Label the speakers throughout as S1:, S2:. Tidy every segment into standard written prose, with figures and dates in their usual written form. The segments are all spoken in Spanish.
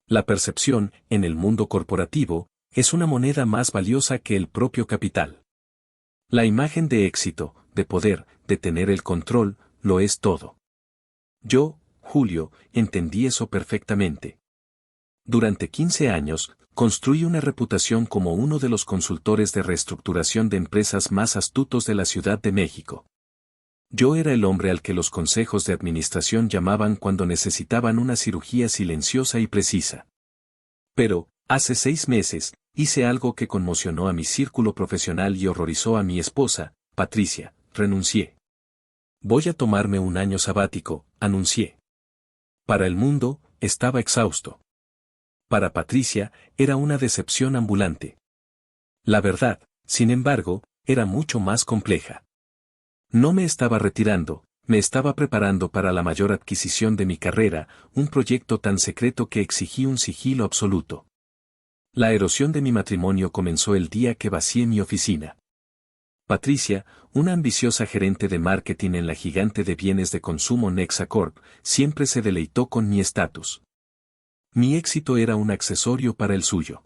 S1: La percepción, en el mundo corporativo, es una moneda más valiosa que el propio capital. La imagen de éxito, de poder, de tener el control, lo es todo. Yo, Julio, entendí eso perfectamente. Durante 15 años, construí una reputación como uno de los consultores de reestructuración de empresas más astutos de la Ciudad de México. Yo era el hombre al que los consejos de administración llamaban cuando necesitaban una cirugía silenciosa y precisa. Pero, hace 6 meses, hice algo que conmocionó a mi círculo profesional y horrorizó a mi esposa, Patricia. Renuncié. Voy a tomarme un año sabático, anuncié. Para el mundo, estaba exhausto. Para Patricia, era una decepción ambulante. La verdad, sin embargo, era mucho más compleja. No me estaba retirando, me estaba preparando para la mayor adquisición de mi carrera, un proyecto tan secreto que exigía un sigilo absoluto. La erosión de mi matrimonio comenzó el día que vacié mi oficina. Patricia, una ambiciosa gerente de marketing en la gigante de bienes de consumo Nexa Corp, siempre se deleitó con mi estatus. Mi éxito era un accesorio para el suyo.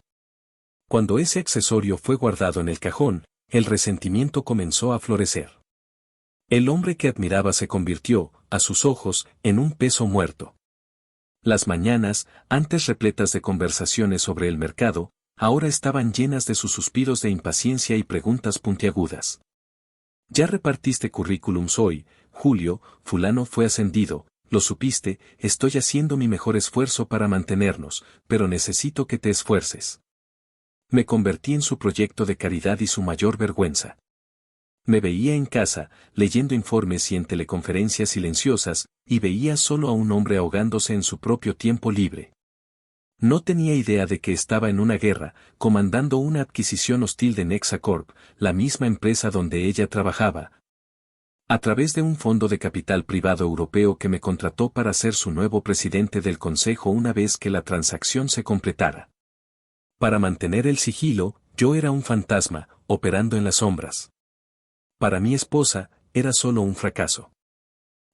S1: Cuando ese accesorio fue guardado en el cajón, el resentimiento comenzó a florecer. El hombre que admiraba se convirtió, a sus ojos, en un peso muerto. Las mañanas, antes repletas de conversaciones sobre el mercado, ahora estaban llenas de sus suspiros de impaciencia y preguntas puntiagudas. ¿Ya repartiste currículums hoy, Julio? Fulano fue ascendido, lo supiste, estoy haciendo mi mejor esfuerzo para mantenernos, pero necesito que te esfuerces. Me convertí en su proyecto de caridad y su mayor vergüenza. Me veía en casa, leyendo informes y en teleconferencias silenciosas, y veía solo a un hombre ahogándose en su propio tiempo libre. No tenía idea de que estaba en una guerra, comandando una adquisición hostil de Nexa Corp, la misma empresa donde ella trabajaba, a través de un fondo de capital privado europeo que me contrató para ser su nuevo presidente del consejo una vez que la transacción se completara. Para mantener el sigilo, yo era un fantasma, operando en las sombras. Para mi esposa, era solo un fracaso.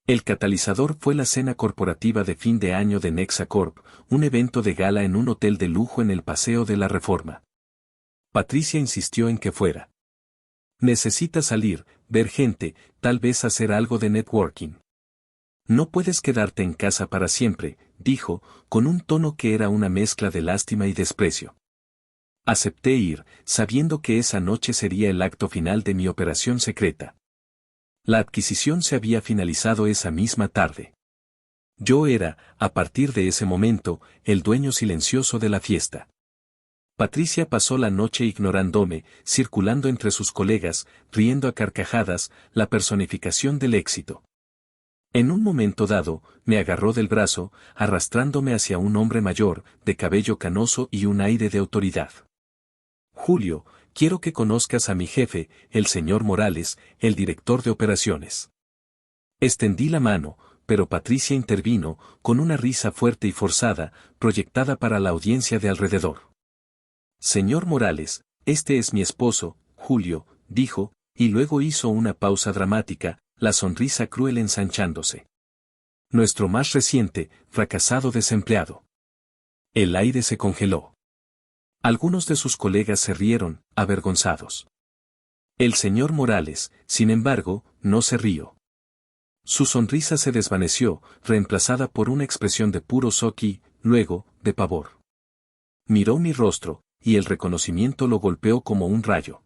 S1: El catalizador fue la cena corporativa de fin de año de Nexa Corp, un evento de gala en un hotel de lujo en el Paseo de la Reforma. Patricia insistió en que fuera. Necesitas salir, ver gente, tal vez hacer algo de networking. No puedes quedarte en casa para siempre, dijo, con un tono que era una mezcla de lástima y desprecio. Acepté ir, sabiendo que esa noche sería el acto final de mi operación secreta. La adquisición se había finalizado esa misma tarde. Yo era, a partir de ese momento, el dueño silencioso de la fiesta. Patricia pasó la noche ignorándome, circulando entre sus colegas, riendo a carcajadas, la personificación del éxito. En un momento dado, me agarró del brazo, arrastrándome hacia un hombre mayor, de cabello canoso y un aire de autoridad. Julio, quiero que conozcas a mi jefe, el señor Morales, el director de operaciones. Extendí la mano, pero Patricia intervino, con una risa fuerte y forzada, proyectada para la audiencia de alrededor. Señor Morales, este es mi esposo, Julio, dijo, y luego hizo una pausa dramática, la sonrisa cruel ensanchándose. Nuestro más reciente, fracasado desempleado. El aire se congeló. Algunos de sus colegas se rieron, avergonzados. El señor Morales, sin embargo, no se rió. Su sonrisa se desvaneció, reemplazada por una expresión de puro shock y, luego, de pavor. Miró mi rostro, y el reconocimiento lo golpeó como un rayo.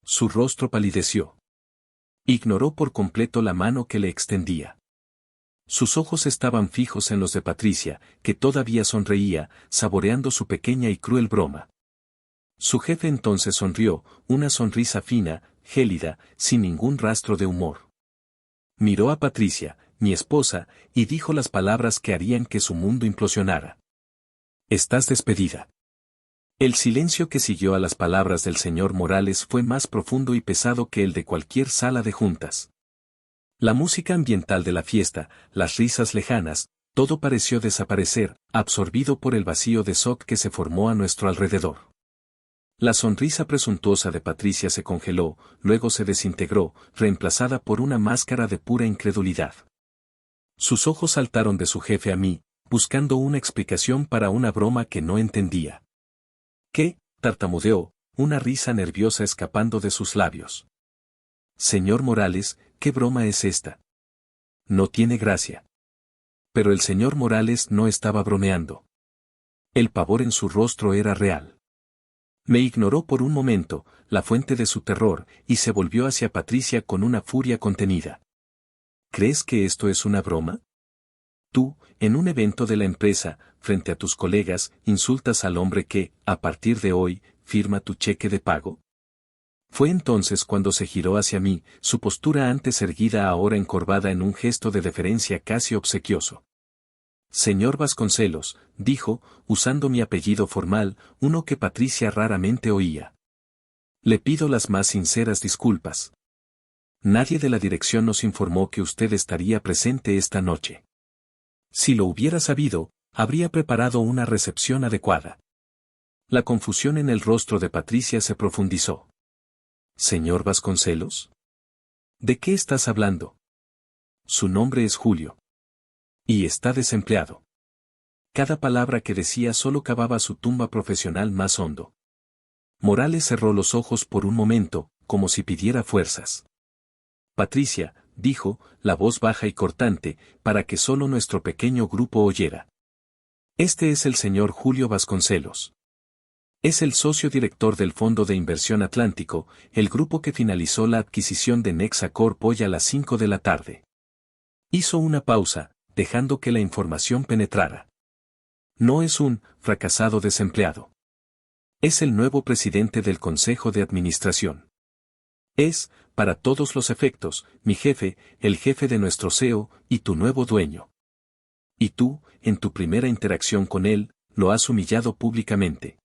S1: Su rostro palideció. Ignoró por completo la mano que le extendía. Sus ojos estaban fijos en los de Patricia, que todavía sonreía, saboreando su pequeña y cruel broma. Su jefe entonces sonrió, una sonrisa fina, gélida, sin ningún rastro de humor. Miró a Patricia, mi esposa, y dijo las palabras que harían que su mundo implosionara. Estás despedida. El silencio que siguió a las palabras del señor Morales fue más profundo y pesado que el de cualquier sala de juntas. La música ambiental de la fiesta, las risas lejanas, todo pareció desaparecer, absorbido por el vacío de shock que se formó a nuestro alrededor. La sonrisa presuntuosa de Patricia se congeló, luego se desintegró, reemplazada por una máscara de pura incredulidad. Sus ojos saltaron de su jefe a mí, buscando una explicación para una broma que no entendía. ¿Qué? Tartamudeó, una risa nerviosa escapando de sus labios. Señor Morales, ¿qué broma es esta? No tiene gracia. Pero el señor Morales no estaba bromeando. El pavor en su rostro era real. Me ignoró por un momento, la fuente de su terror, y se volvió hacia Patricia con una furia contenida. ¿Crees que esto es una broma? Tú, en un evento de la empresa, frente a tus colegas, insultas al hombre que, a partir de hoy, firma tu cheque de pago. Fue entonces cuando se giró hacia mí, su postura antes erguida ahora encorvada en un gesto de deferencia casi obsequioso. Señor Vasconcelos, dijo, usando mi apellido formal, uno que Patricia raramente oía. Le pido las más sinceras disculpas. Nadie de la dirección nos informó que usted estaría presente esta noche. Si lo hubiera sabido, habría preparado una recepción adecuada. La confusión en el rostro de Patricia se profundizó. ¿Señor Vasconcelos? ¿De qué estás hablando? Su nombre es Julio. Y está desempleado. Cada palabra que decía solo cavaba su tumba profesional más hondo. Morales cerró los ojos por un momento, como si pidiera fuerzas. Patricia, dijo, la voz baja y cortante, para que solo nuestro pequeño grupo oyera. Este es el señor Julio Vasconcelos. Es el socio director del Fondo de Inversión Atlántico, el grupo que finalizó la adquisición de Nexa Corp hoy a las 5 de la tarde. Hizo una pausa, dejando que la información penetrara. No es un fracasado desempleado. Es el nuevo presidente del Consejo de Administración. Es, para todos los efectos, mi jefe, el jefe de nuestro CEO, y tu nuevo dueño. Y tú, en tu primera interacción con él, lo has humillado públicamente.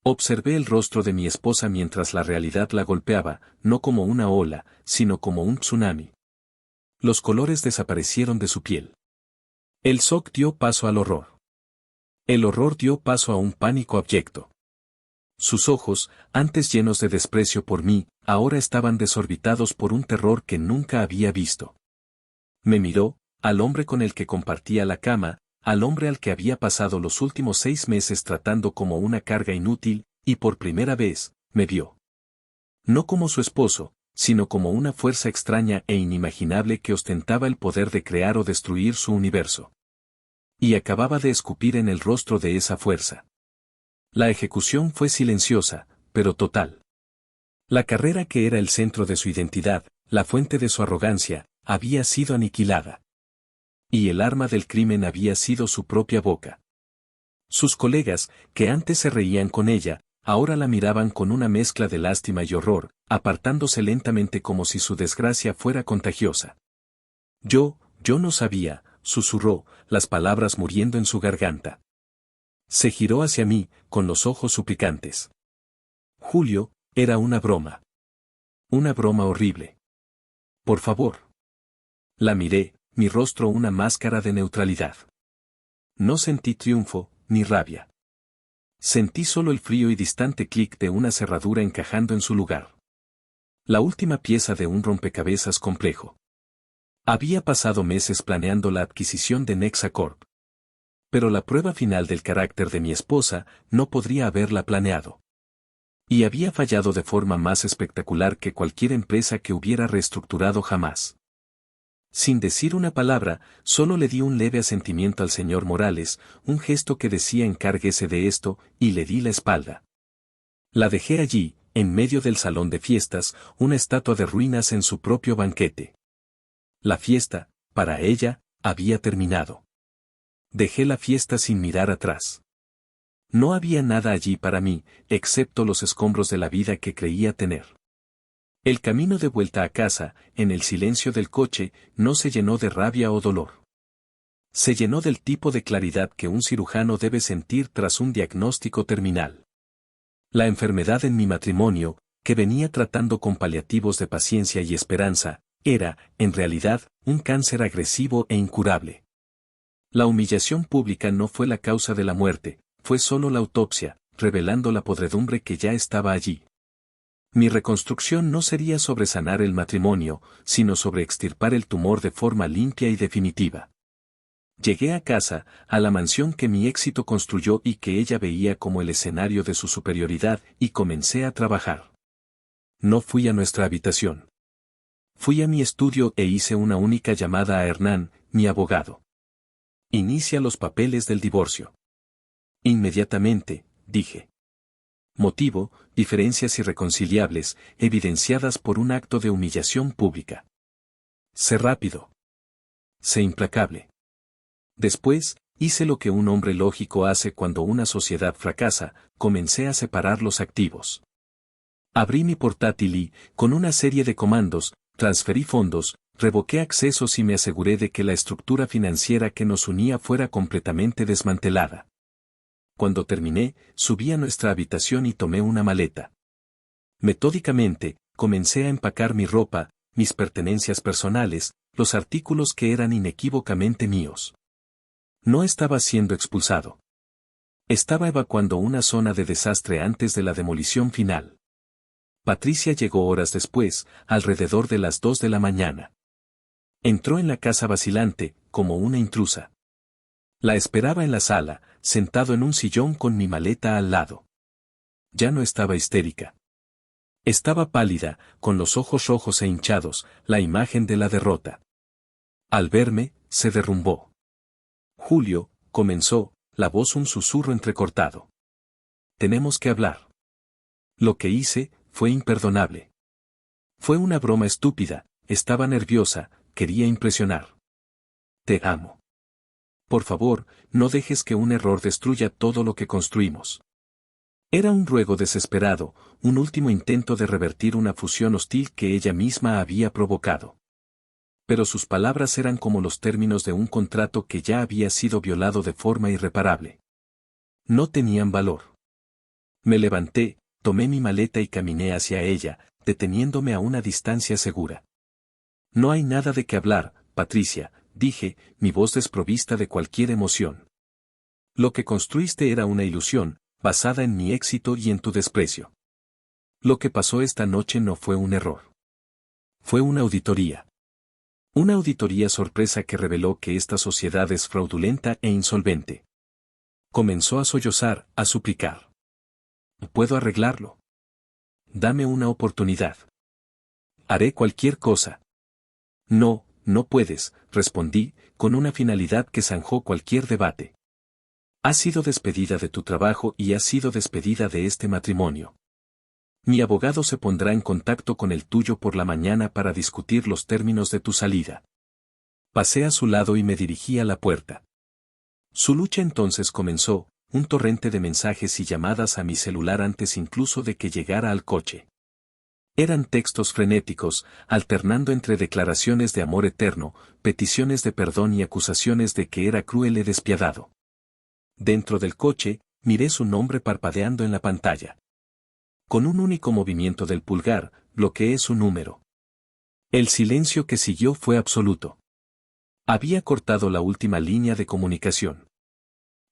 S1: Observé el rostro de mi esposa mientras la realidad la golpeaba, no como una ola, sino como un tsunami. Los colores desaparecieron de su piel. El shock dio paso al horror. El horror dio paso a un pánico abyecto. Sus ojos, antes llenos de desprecio por mí, ahora estaban desorbitados por un terror que nunca había visto. Me miró, al hombre con el que compartía la cama, al hombre al que había pasado los últimos 6 meses tratando como una carga inútil, y por primera vez, me vio. No como su esposo, sino como una fuerza extraña e inimaginable que ostentaba el poder de crear o destruir su universo. Y acababa de escupir en el rostro de esa fuerza. La ejecución fue silenciosa, pero total. La carrera que era el centro de su identidad, la fuente de su arrogancia, había sido aniquilada. Y el arma del crimen había sido su propia boca. Sus colegas, que antes se reían con ella, ahora la miraban con una mezcla de lástima y horror, apartándose lentamente como si su desgracia fuera contagiosa. Yo no sabía, susurró, las palabras muriendo en su garganta. Se giró hacia mí, con los ojos suplicantes. Julio, era una broma. Una broma horrible. Por favor. La miré, mi rostro una máscara de neutralidad. No sentí triunfo, ni rabia. Sentí solo el frío y distante clic de una cerradura encajando en su lugar. La última pieza de un rompecabezas complejo. Había pasado meses planeando la adquisición de Nexa Corp. Pero la prueba final del carácter de mi esposa no podría haberla planeado. Y había fallado de forma más espectacular que cualquier empresa que hubiera reestructurado jamás. Sin decir una palabra, solo le di un leve asentimiento al señor Morales, un gesto que decía encárguese de esto, y le di la espalda. La dejé allí, en medio del salón de fiestas, una estatua de ruinas en su propio banquete. La fiesta, para ella, había terminado. Dejé la fiesta sin mirar atrás. No había nada allí para mí, excepto los escombros de la vida que creía tener. El camino de vuelta a casa, en el silencio del coche, no se llenó de rabia o dolor. Se llenó del tipo de claridad que un cirujano debe sentir tras un diagnóstico terminal. La enfermedad en mi matrimonio, que venía tratando con paliativos de paciencia y esperanza, era, en realidad, un cáncer agresivo e incurable. La humillación pública no fue la causa de la muerte, fue solo la autopsia, revelando la podredumbre que ya estaba allí. Mi reconstrucción no sería sobre sanar el matrimonio, sino sobre extirpar el tumor de forma limpia y definitiva. Llegué a casa, a la mansión que mi éxito construyó y que ella veía como el escenario de su superioridad, y comencé a trabajar. No fui a nuestra habitación. Fui a mi estudio e hice una única llamada a Hernán, mi abogado. Inicia los papeles del divorcio. Inmediatamente, dije. Motivo, diferencias irreconciliables, evidenciadas por un acto de humillación pública. Sé rápido. Sé implacable. Después, hice lo que un hombre lógico hace cuando una sociedad fracasa, comencé a separar los activos. Abrí mi portátil y, con una serie de comandos, transferí fondos, revoqué accesos y me aseguré de que la estructura financiera que nos unía fuera completamente desmantelada. Cuando terminé, subí a nuestra habitación y tomé una maleta. Metódicamente, comencé a empacar mi ropa, mis pertenencias personales, los artículos que eran inequívocamente míos. No estaba siendo expulsado. Estaba evacuando una zona de desastre antes de la demolición final. Patricia llegó horas después, alrededor de las 2 de la mañana. Entró en la casa vacilante, como una intrusa. La esperaba en la sala, sentado en un sillón con mi maleta al lado. Ya no estaba histérica. Estaba pálida, con los ojos rojos e hinchados, la imagen de la derrota. Al verme, se derrumbó. Julio, comenzó, la voz un susurro entrecortado. Tenemos que hablar. Lo que hice, fue imperdonable. Fue una broma estúpida, estaba nerviosa, quería impresionar. Te amo. Por favor, no dejes que un error destruya todo lo que construimos. Era un ruego desesperado, un último intento de revertir una fusión hostil que ella misma había provocado. Pero sus palabras eran como los términos de un contrato que ya había sido violado de forma irreparable. No tenían valor. Me levanté, tomé mi maleta y caminé hacia ella, deteniéndome a una distancia segura. No hay nada de qué hablar, Patricia, dije, mi voz desprovista de cualquier emoción. Lo que construiste era una ilusión, basada en mi éxito y en tu desprecio. Lo que pasó esta noche no fue un error. Fue una auditoría. Una auditoría sorpresa que reveló que esta sociedad es fraudulenta e insolvente. Comenzó a sollozar, a suplicar. Puedo arreglarlo. Dame una oportunidad. Haré cualquier cosa. No, no puedes, respondí, con una finalidad que zanjó cualquier debate. Has sido despedida de tu trabajo y has sido despedida de este matrimonio. Mi abogado se pondrá en contacto con el tuyo por la mañana para discutir los términos de tu salida. Pasé a su lado y me dirigí a la puerta. Su lucha entonces comenzó, un torrente de mensajes y llamadas a mi celular antes incluso de que llegara al coche. Eran textos frenéticos, alternando entre declaraciones de amor eterno, peticiones de perdón y acusaciones de que era cruel y despiadado. Dentro del coche, miré su nombre parpadeando en la pantalla. Con un único movimiento del pulgar, bloqueé su número. El silencio que siguió fue absoluto. Había cortado la última línea de comunicación.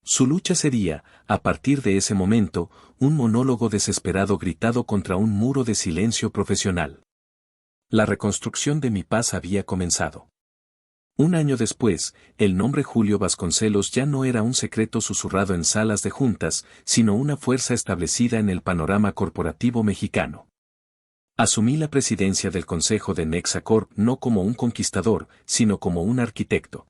S1: Su lucha sería, a partir de ese momento, un monólogo desesperado gritado contra un muro de silencio profesional. La reconstrucción de mi paz había comenzado. Un año después, el nombre Julio Vasconcelos ya no era un secreto susurrado en salas de juntas, sino una fuerza establecida en el panorama corporativo mexicano. Asumí la presidencia del Consejo de Nexa Corp no como un conquistador, sino como un arquitecto.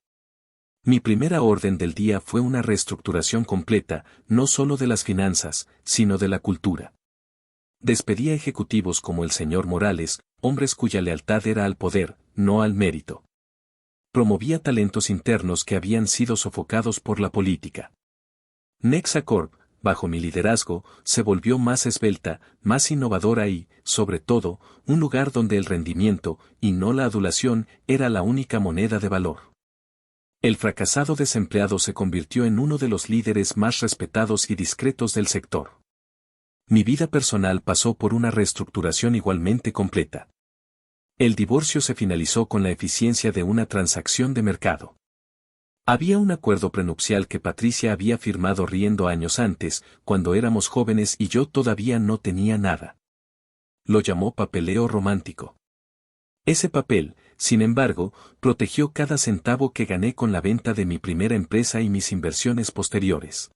S1: Mi primera orden del día fue una reestructuración completa, no solo de las finanzas, sino de la cultura. Despedí a ejecutivos como el señor Morales, hombres cuya lealtad era al poder, no al mérito. Promovía talentos internos que habían sido sofocados por la política. Nexa Corp, bajo mi liderazgo, se volvió más esbelta, más innovadora y, sobre todo, un lugar donde el rendimiento, y no la adulación, era la única moneda de valor. El fracasado desempleado se convirtió en uno de los líderes más respetados y discretos del sector. Mi vida personal pasó por una reestructuración igualmente completa. El divorcio se finalizó con la eficiencia de una transacción de mercado. Había un acuerdo prenupcial que Patricia había firmado riendo años antes, cuando éramos jóvenes y yo todavía no tenía nada. Lo llamó papeleo romántico. Ese papel, sin embargo, protegió cada centavo que gané con la venta de mi primera empresa y mis inversiones posteriores.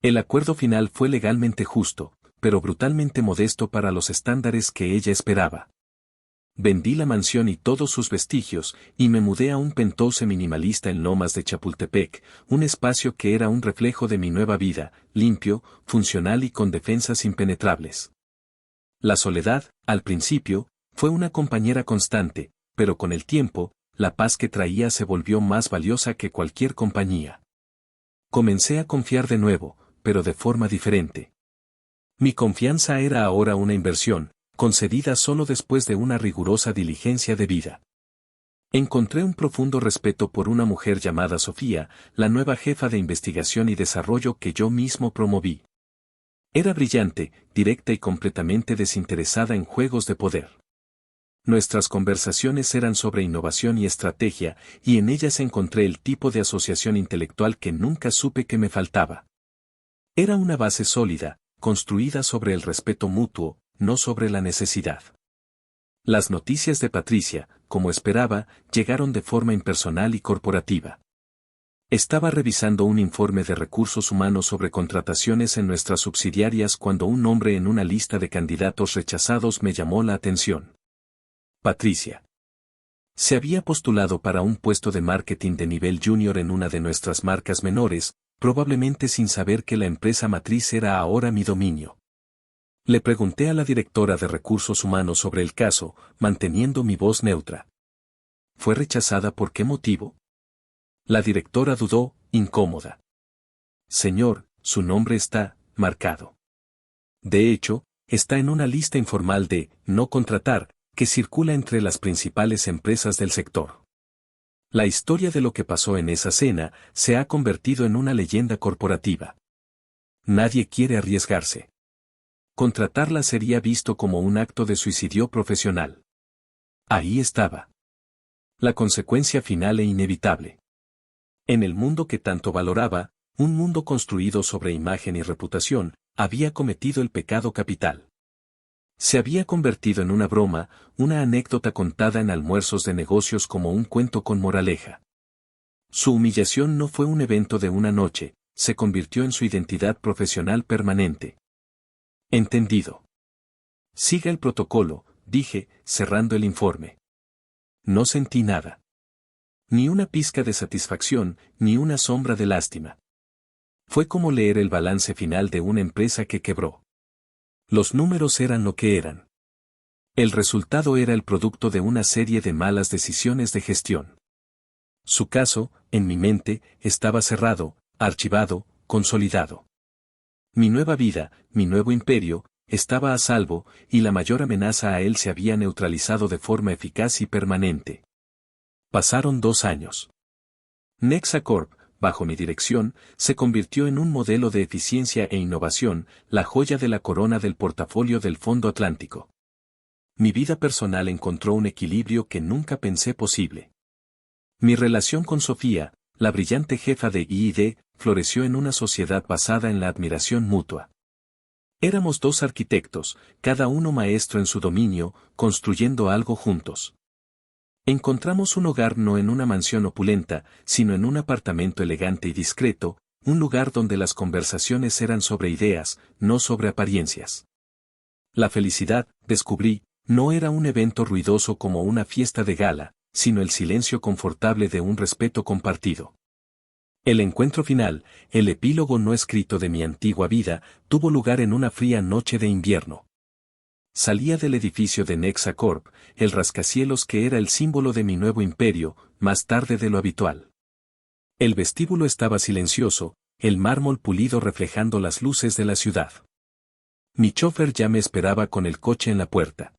S1: El acuerdo final fue legalmente justo, pero brutalmente modesto para los estándares que ella esperaba. Vendí la mansión y todos sus vestigios, y me mudé a un penthouse minimalista en Lomas de Chapultepec, un espacio que era un reflejo de mi nueva vida, limpio, funcional y con defensas impenetrables. La soledad, al principio, fue una compañera constante, pero con el tiempo, la paz que traía se volvió más valiosa que cualquier compañía. Comencé a confiar de nuevo, pero de forma diferente. Mi confianza era ahora una inversión, concedida solo después de una rigurosa diligencia debida. Encontré un profundo respeto por una mujer llamada Sofía, la nueva jefa de investigación y desarrollo que yo mismo promoví. Era brillante, directa y completamente desinteresada en juegos de poder. Nuestras conversaciones eran sobre innovación y estrategia, y en ellas encontré el tipo de asociación intelectual que nunca supe que me faltaba. Era una base sólida, construida sobre el respeto mutuo, no sobre la necesidad. Las noticias de Patricia, como esperaba, llegaron de forma impersonal y corporativa. Estaba revisando un informe de recursos humanos sobre contrataciones en nuestras subsidiarias cuando un nombre en una lista de candidatos rechazados me llamó la atención. Patricia. Se había postulado para un puesto de marketing de nivel junior en una de nuestras marcas menores, probablemente sin saber que la empresa matriz era ahora mi dominio. Le pregunté a la directora de recursos humanos sobre el caso, manteniendo mi voz neutra. ¿Fue rechazada por qué motivo? La directora dudó, incómoda. Señor, su nombre está marcado. De hecho, está en una lista informal de no contratar, que circula entre las principales empresas del sector. La historia de lo que pasó en esa cena se ha convertido en una leyenda corporativa. Nadie quiere arriesgarse. Contratarla sería visto como un acto de suicidio profesional. Ahí estaba. La consecuencia final e inevitable. En el mundo que tanto valoraba, un mundo construido sobre imagen y reputación, había cometido el pecado capital. Se había convertido en una broma, una anécdota contada en almuerzos de negocios como un cuento con moraleja. Su humillación no fue un evento de una noche, se convirtió en su identidad profesional permanente. Entendido. Siga el protocolo, dije, cerrando el informe. No sentí nada. Ni una pizca de satisfacción, ni una sombra de lástima. Fue como leer el balance final de una empresa que quebró. Los números eran lo que eran. El resultado era el producto de una serie de malas decisiones de gestión. Su caso, en mi mente, estaba cerrado, archivado, consolidado. Mi nueva vida, mi nuevo imperio, estaba a salvo, y la mayor amenaza a él se había neutralizado de forma eficaz y permanente. Pasaron 2 años. Nexacorp, bajo mi dirección, se convirtió en un modelo de eficiencia e innovación, la joya de la corona del portafolio del Fondo Atlántico. Mi vida personal encontró un equilibrio que nunca pensé posible. Mi relación con Sofía, la brillante jefa de I+D, floreció en una sociedad basada en la admiración mutua. Éramos 2 arquitectos, cada uno maestro en su dominio, construyendo algo juntos. Encontramos un hogar no en una mansión opulenta, sino en un apartamento elegante y discreto, un lugar donde las conversaciones eran sobre ideas, no sobre apariencias. La felicidad, descubrí, no era un evento ruidoso como una fiesta de gala, sino el silencio confortable de un respeto compartido. El encuentro final, el epílogo no escrito de mi antigua vida, tuvo lugar en una fría noche de invierno. Salía del edificio de Nexacorp, el rascacielos que era el símbolo de mi nuevo imperio, más tarde de lo habitual. El vestíbulo estaba silencioso, el mármol pulido reflejando las luces de la ciudad. Mi chofer ya me esperaba con el coche en la puerta.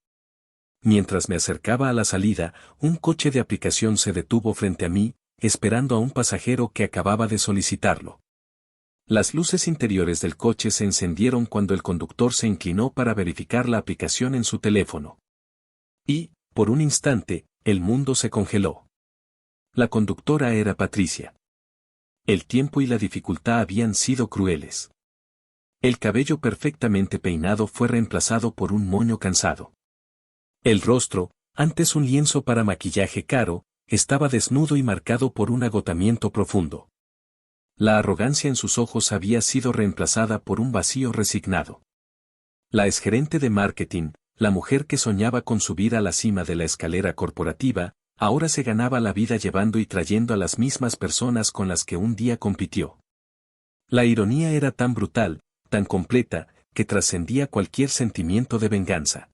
S1: Mientras me acercaba a la salida, un coche de aplicación se detuvo frente a mí, esperando a un pasajero que acababa de solicitarlo. Las luces interiores del coche se encendieron cuando el conductor se inclinó para verificar la aplicación en su teléfono. Y, por un instante, el mundo se congeló. La conductora era Patricia. El tiempo y la dificultad habían sido crueles. El cabello perfectamente peinado fue reemplazado por un moño cansado. El rostro, Antes un lienzo para maquillaje caro, estaba desnudo y marcado por un agotamiento profundo. La arrogancia en sus ojos había sido reemplazada por un vacío resignado. La exgerente de marketing, la mujer que soñaba con subir a la cima de la escalera corporativa, ahora se ganaba la vida llevando y trayendo a las mismas personas con las que un día compitió. La ironía era tan brutal, tan completa, que trascendía cualquier sentimiento de venganza.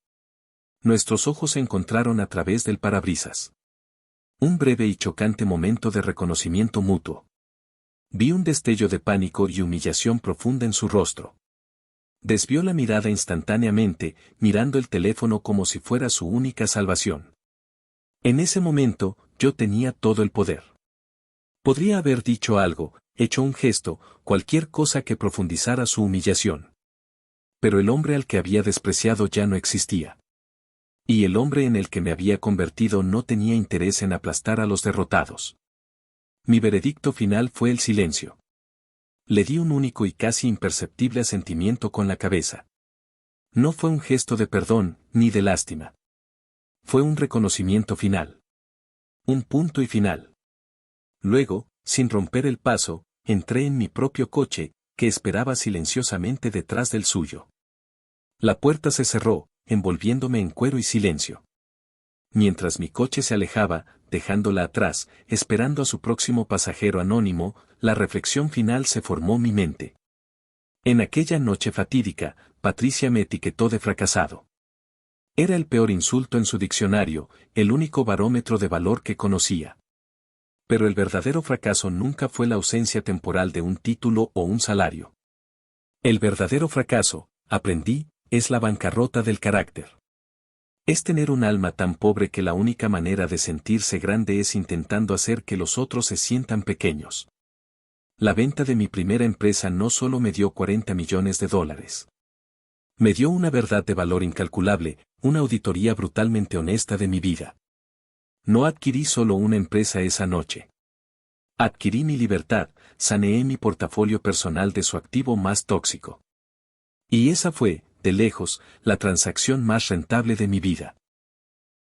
S1: Nuestros ojos se encontraron a través del parabrisas. Un breve y chocante momento de reconocimiento mutuo. Vi un destello de pánico y humillación profunda en su rostro. Desvió la mirada instantáneamente, mirando el teléfono como si fuera su única salvación. En ese momento, yo tenía todo el poder. Podría haber dicho algo, hecho un gesto, cualquier cosa que profundizara su humillación. Pero el hombre al que había despreciado ya no existía. Y el hombre en el que me había convertido no tenía interés en aplastar a los derrotados. Mi veredicto final fue el silencio. Le di un único y casi imperceptible asentimiento con la cabeza. No fue un gesto de perdón, ni de lástima. Fue un reconocimiento final. Un punto y final. Luego, sin romper el paso, entré en mi propio coche, que esperaba silenciosamente detrás del suyo. La puerta se cerró, envolviéndome en cuero y silencio. Mientras mi coche se alejaba, dejándola atrás, esperando a su próximo pasajero anónimo, la reflexión final se formó en mi mente. En aquella noche fatídica, Patricia me etiquetó de fracasado. Era el peor insulto en su diccionario, el único barómetro de valor que conocía. Pero el verdadero fracaso nunca fue la ausencia temporal de un título o un salario. El verdadero fracaso, aprendí, es la bancarrota del carácter. Es tener un alma tan pobre que la única manera de sentirse grande es intentando hacer que los otros se sientan pequeños. La venta de mi primera empresa no solo me dio $40 millones. Me dio una verdad de valor incalculable, una auditoría brutalmente honesta de mi vida. No adquirí solo una empresa esa noche. Adquirí mi libertad, saneé mi portafolio personal de su activo más tóxico. Y esa fue, de lejos, la transacción más rentable de mi vida.